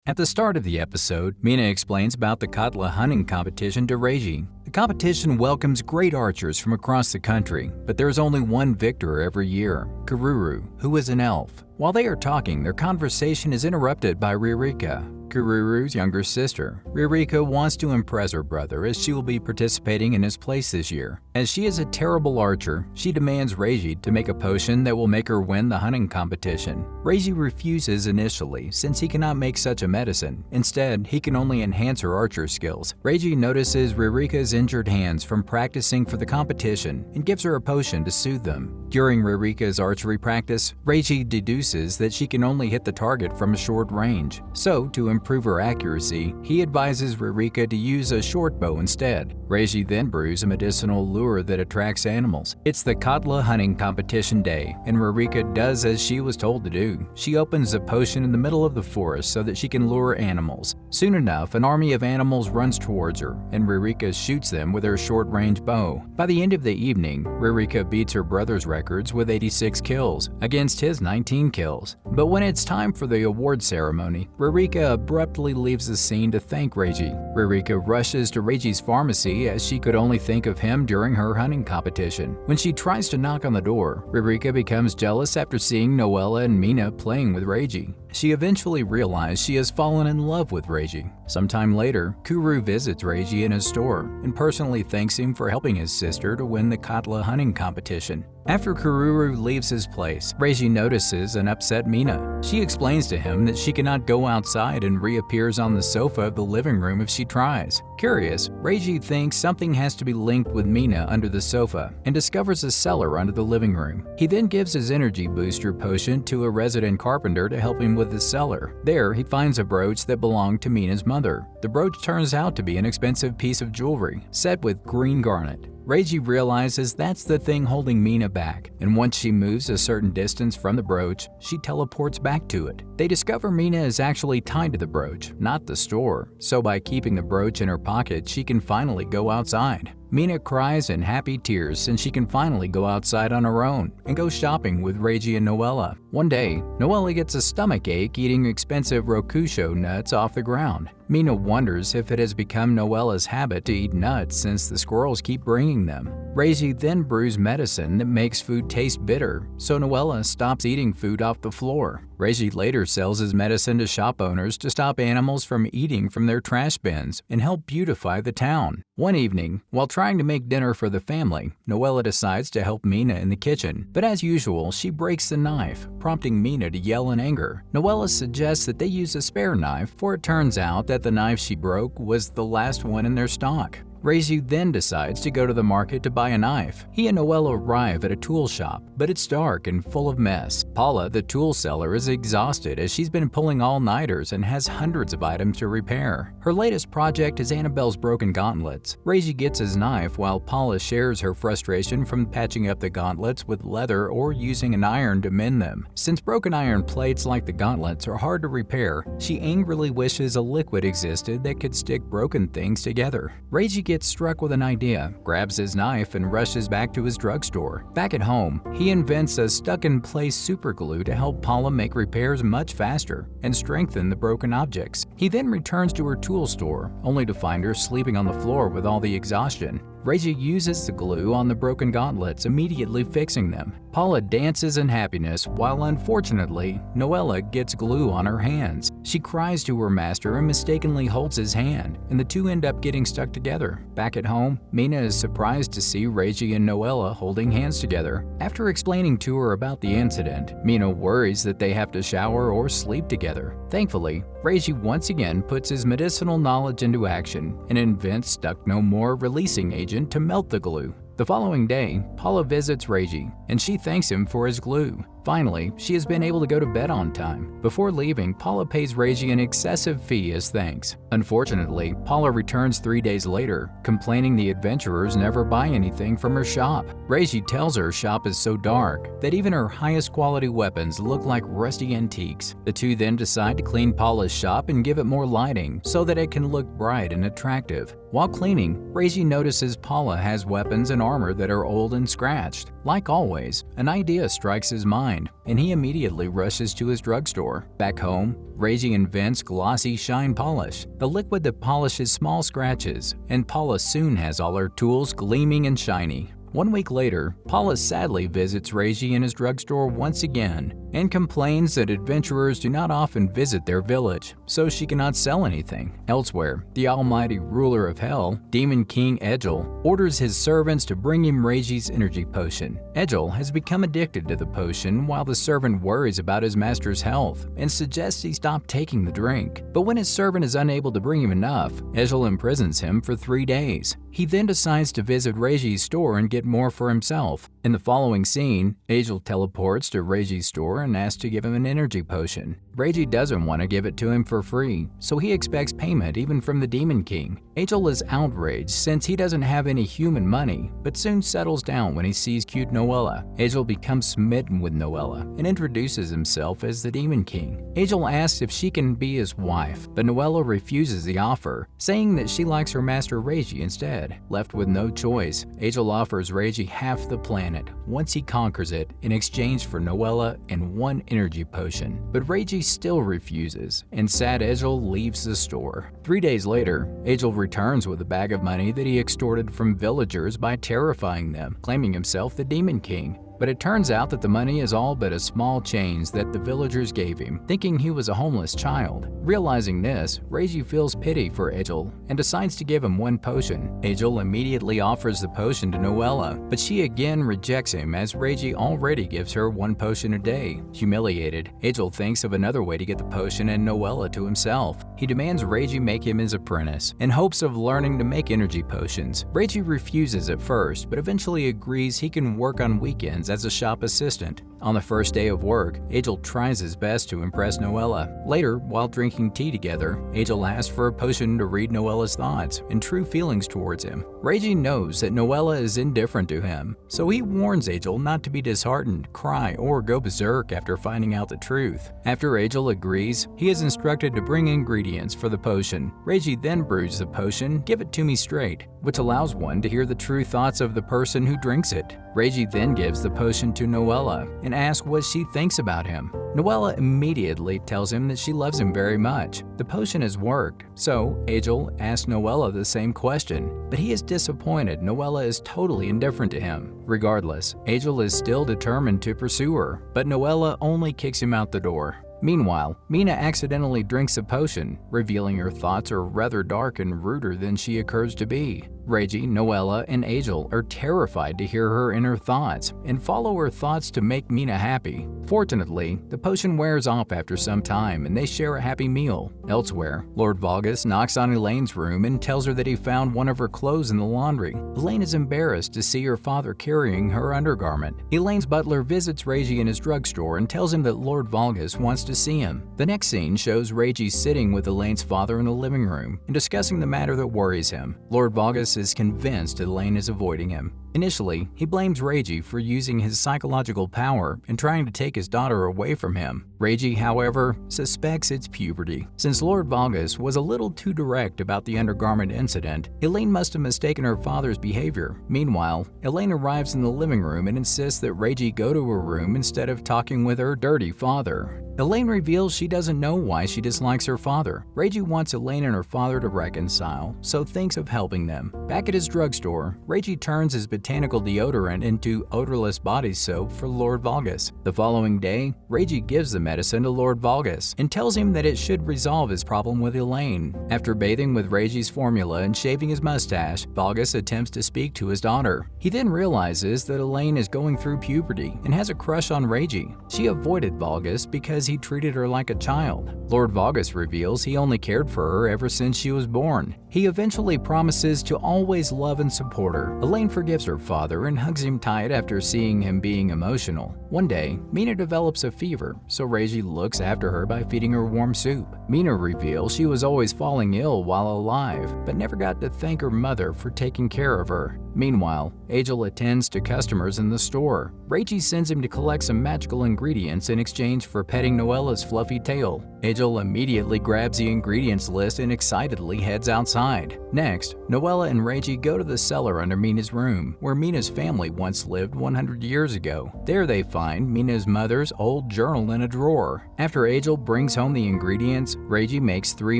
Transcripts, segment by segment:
At the start of the episode, Mina explains about the Katla hunting competition to Reiji. The competition welcomes great archers from across the country, but there is only one victor every year, Kururu, who is an elf. While they are talking, their conversation is interrupted by Ririka, Kururu's younger sister. Ririka wants to impress her brother as she will be participating in his place this year. As she is a terrible archer, she demands Reiji to make a potion that will make her win the hunting competition. Reiji refuses initially since he cannot make such a medicine. Instead, he can only enhance her archer skills. Reiji notices Ririka's injured hands from practicing for the competition and gives her a potion to soothe them. During Ririka's archery practice, Reiji deduces that she can only hit the target from a short range. So, to improve her accuracy, he advises Ririka to use a short bow instead. Reiji then brews a medicinal lure that attracts animals. It's the Katla hunting competition day, and Ririka does as she was told to do. She opens a potion in the middle of the forest so that she can lure animals. Soon enough, an army of animals runs towards her, and Ririka shoots them with her short-range bow. By the end of the evening, Ririka beats her brother's records with 86 kills, against his 19 kills. But when it's time for the award ceremony, Ririka abruptly leaves the scene to thank Reiji. Ririka rushes to Reiji's pharmacy as she could only think of him during her hunting competition. When she tries to knock on the door, Ririka becomes jealous after seeing Noera and Mina playing with Reiji. She eventually realizes she has fallen in love with Reiji. Sometime later, Kuru visits Reiji in his store and personally thanks him for helping his sister to win the Katla hunting competition. After Kururu leaves his place, Reiji notices an upset Mina. She explains to him that she cannot go outside and reappears on the sofa of the living room if she tries. Curious, Reiji thinks something has to be linked with Mina under the sofa and discovers a cellar under the living room. He then gives his energy booster potion to a resident carpenter to help him with the cellar. There, he finds a brooch that belonged to Mina's mother. The brooch turns out to be an expensive piece of jewelry, set with green garnet. Reiji realizes that's the thing holding Mina back, and once she moves a certain distance from the brooch, she teleports back to it. They discover Mina is actually tied to the brooch, not the store, so by keeping the brooch in her pocket, she can finally go outside. Mina cries in happy tears since she can finally go outside on her own and go shopping with Reiji and Noera. One day, Noera gets a stomach ache eating expensive rokusho nuts off the ground. Mina wonders if it has become Noera's habit to eat nuts since the squirrels keep bringing them. Reiji then brews medicine that makes food taste bitter, so Noera stops eating food off the floor. Reiji later sells his medicine to shop owners to stop animals from eating from their trash bins and help beautify the town. One evening, while trying to make dinner for the family, Noera decides to help Mina in the kitchen, but as usual, she breaks the knife, prompting Mina to yell in anger. Noera suggests that they use a spare knife, for it turns out that the knife she broke was the last one in their stock. Reiji then decides to go to the market to buy a knife. He and Noera arrive at a tool shop, but it's dark and full of mess. Paula, the tool seller, is exhausted as she's been pulling all-nighters and has hundreds of items to repair. Her latest project is Annabelle's broken gauntlets. Reiji gets his knife while Paula shares her frustration from patching up the gauntlets with leather or using an iron to mend them. Since broken iron plates like the gauntlets are hard to repair, she angrily wishes a liquid existed that could stick broken things together. Reiji gets struck with an idea, grabs his knife, and rushes back to his drugstore. Back at home, he invents a stuck-in-place superglue to help Paula make repairs much faster and strengthen the broken objects. He then returns to her tool store, only to find her sleeping on the floor with all the exhaustion. Reiji uses the glue on the broken gauntlets, immediately fixing them. Paula dances in happiness while unfortunately, Noera gets glue on her hands. She cries to her master and mistakenly holds his hand, and the two end up getting stuck together. Back at home, Mina is surprised to see Reiji and Noera holding hands together. After explaining to her about the incident, Mina worries that they have to shower or sleep together. Thankfully, Reiji once again puts his medicinal knowledge into action and invents Stuck No More releasing agent to melt the glue. The following day, Paula visits Reiji, and she thanks him for his glue. Finally, she has been able to go to bed on time. Before leaving, Paula pays Reiji an excessive fee as thanks. Unfortunately, Paula returns 3 days later, complaining the adventurers never buy anything from her shop. Reiji tells her shop is so dark that even her highest quality weapons look like rusty antiques. The two then decide to clean Paula's shop and give it more lighting so that it can look bright and attractive. While cleaning, Reiji notices Paula has weapons and armor that are old and scratched. Like always, an idea strikes his mind. mind, and he immediately rushes to his drugstore. Back home, Reiji invents Glossy Shine Polish, the liquid that polishes small scratches, and Paula soon has all her tools gleaming and shiny. 1 week later, Paula sadly visits Reiji in his drugstore once again and complains that adventurers do not often visit their village, so she cannot sell anything. Elsewhere, the almighty ruler of hell, Demon King Egil, orders his servants to bring him Reiji's energy potion. Egil has become addicted to the potion while the servant worries about his master's health and suggests he stop taking the drink. But when his servant is unable to bring him enough, Egil imprisons him for 3 days. He then decides to visit Reiji's store and get more for himself. In the following scene, Egil teleports to Reiji's store and asks to give him an energy potion. Reiji doesn't want to give it to him for free, so he expects payment even from the Demon King. Egil is outraged since he doesn't have any human money, but soon settles down when he sees cute Noera. Egil becomes smitten with Noera and introduces himself as the Demon King. Egil asks if she can be his wife, but Noera refuses the offer, saying that she likes her master Reiji instead. Left with no choice, Egil offers Reiji half the planet once he conquers it in exchange for Noera and 1 energy potion. But Reiji still refuses, and sad Egil leaves the store. 3 days later, Egil returns with a bag of money that he extorted from villagers by terrifying them, claiming himself the Demon King. But it turns out that the money is all but a small change that the villagers gave him, thinking he was a homeless child. Realizing this, Reiji feels pity for Egil and decides to give him 1 potion. Egil immediately offers the potion to Noera, but she again rejects him as Reiji already gives her 1 potion a day. Humiliated, Egil thinks of another way to get the potion and Noera to himself. He demands Reiji make him his apprentice, in hopes of learning to make energy potions. Reiji refuses at first, but eventually agrees he can work on weekends as a shop assistant. On the first day of work, Egil tries his best to impress Noera. Later, while drinking tea together, Egil asks for a potion to read Noera's thoughts and true feelings towards him. Reiji knows that Noera is indifferent to him, so he warns Egil not to be disheartened, cry, or go berserk after finding out the truth. After Egil agrees, he is instructed to bring ingredients for the potion. Reiji then brews the potion, "Give it to me straight," which allows one to hear the true thoughts of the person who drinks it. Reiji then gives the potion to Noera and asks what she thinks about him. Noera immediately tells him that she loves him very much. The potion has worked, so Egil asks Noera the same question, but he is disappointed Noera is totally indifferent to him. Regardless, Egil is still determined to pursue her, but Noera only kicks him out the door. Meanwhile, Mina accidentally drinks a potion, revealing her thoughts are rather dark and ruder than she occurs to be. Reiji, Noera, and Egil are terrified to hear her inner thoughts and follow her thoughts to make Mina happy. Fortunately, the potion wears off after some time and they share a happy meal. Elsewhere, Lord Valgus knocks on Elaine's room and tells her that he found one of her clothes in the laundry. Elaine is embarrassed to see her father carrying her undergarment. Elaine's butler visits Reiji in his drugstore and tells him that Lord Valgus wants to see him. The next scene shows Reiji sitting with Elaine's father in the living room and discussing the matter that worries him. Lord Valgus is convinced Elaine is avoiding him. Initially, he blames Reiji for using his psychological power and trying to take his daughter away from him. Reiji, however, suspects it's puberty. Since Lord Valgus was a little too direct about the undergarment incident, Elaine must have mistaken her father's behavior. Meanwhile, Elaine arrives in the living room and insists that Reiji go to her room instead of talking with her dirty father. Elaine reveals she doesn't know why she dislikes her father. Reiji wants Elaine and her father to reconcile, so thinks of helping them. Back at his drugstore, Reiji turns his botanical deodorant into odorless body soap for Lord Valgus. The following day, Reiji gives the medicine to Lord Valgus and tells him that it should resolve his problem with Elaine. After bathing with Reiji's formula and shaving his mustache, Valgus attempts to speak to his daughter. He then realizes that Elaine is going through puberty and has a crush on Reiji. She avoided Valgus because he treated her like a child. Lord Valgus reveals he only cared for her ever since she was born. He eventually promises to always love and support her. Elaine forgives her father and hugs him tight after seeing him being emotional. One day, Mina develops a fever, so Reiji looks after her by feeding her warm soup. Mina reveals she was always falling ill while alive, but never got to thank her mother for taking care of her. Meanwhile, Angel attends to customers in the store. Reiji sends him to collect some magical ingredients in exchange for petting Noela's fluffy tail. Angel immediately grabs the ingredients list and excitedly heads outside. Next, Noela and Reiji go to the cellar under Mina's room, where Mina's family once lived 100 years ago. There they find Mina's mother's old journal in a drawer. After Angel brings home the ingredients, Reiji makes 3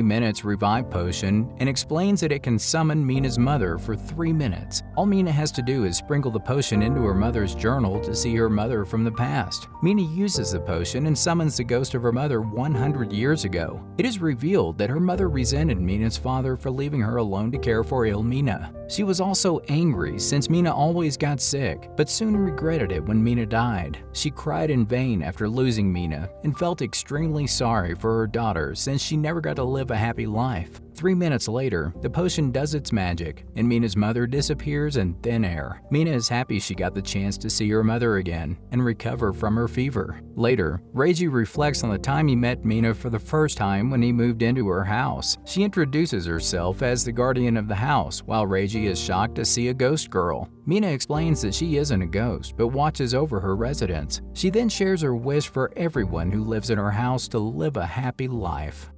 minutes revive potion and explains that it can summon Mina's mother for 3 minutes. All Mina has to do is sprinkle the potion into her mother's journal to see her mother from the past. Mina uses the potion and summons the ghost of her mother 100 years ago. It is revealed that her mother resented Mina's father for leaving her alone to care for ill Mina. She was also angry since Mina always got sick, but soon regretted it when Mina died. She cried in vain after losing Mina and felt extremely sorry for her daughter since she never got to live a happy life. 3 minutes later, the potion does its magic, and Mina's mother disappears in thin air. Mina is happy she got the chance to see her mother again and recover from her fever. Later, Reiji reflects on the time he met Mina for the first time when he moved into her house. She introduces herself as the guardian of the house, while Reiji is shocked to see a ghost girl. Mina explains that she isn't a ghost, but watches over her residence. She then shares her wish for everyone who lives in her house to live a happy life.